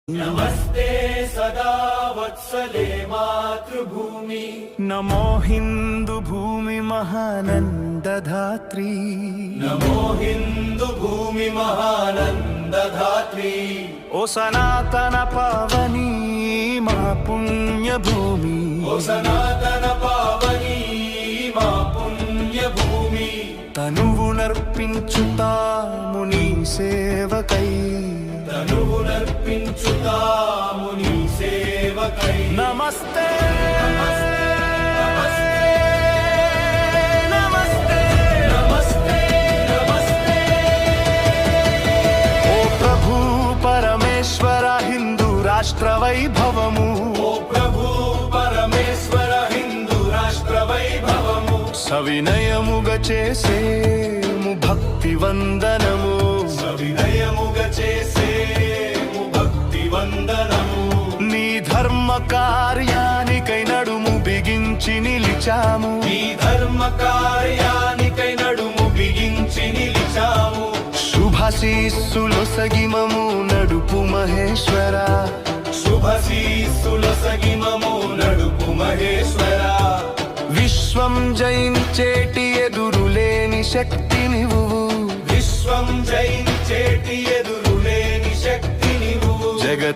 नमस्ते सदा वत्सले मातृभूमि। नमो हिंदू भूमि महानंदधात्री। नमो हिंदू भूमि महानंदधात्री। ओ सनातन पावनी मा पुण्य भूमि। ओ सनातन पावनी मा पुण्य भूमि। तनुवुनर्पिंचुतामु नी सेवकै। तनुवुनर्पिंचुतामु नी सेवकै। नमस्ते नमस्ते नमस्ते नमस्ते। ओ प्रभु परमेश्वर हिंदू राष्ट्र वैभवमु। ओ प्रभु परमेश्वर हिंदू राष्ट्र वैभवमु। सविनयमुग చేసేము భక్తి వందనము। సవినయముగ చేసేము భక్తి వందనము। నీ ధర్మ కార్యానికై నడుము బిగించి నిలిచాము। నీ ధర్మ కార్యానికై నడుము బిగించి నిలిచాము। శుభాశీస్సులొసగిమము నడుపు మహేశ్వర। శుభశీస్సులొసగిమము నడుపు మహేశ్వర। విశ్వం జయించేటి ఎదురులేని శక్తినివ్వు। విశ్వం జయించేటి ఎదురు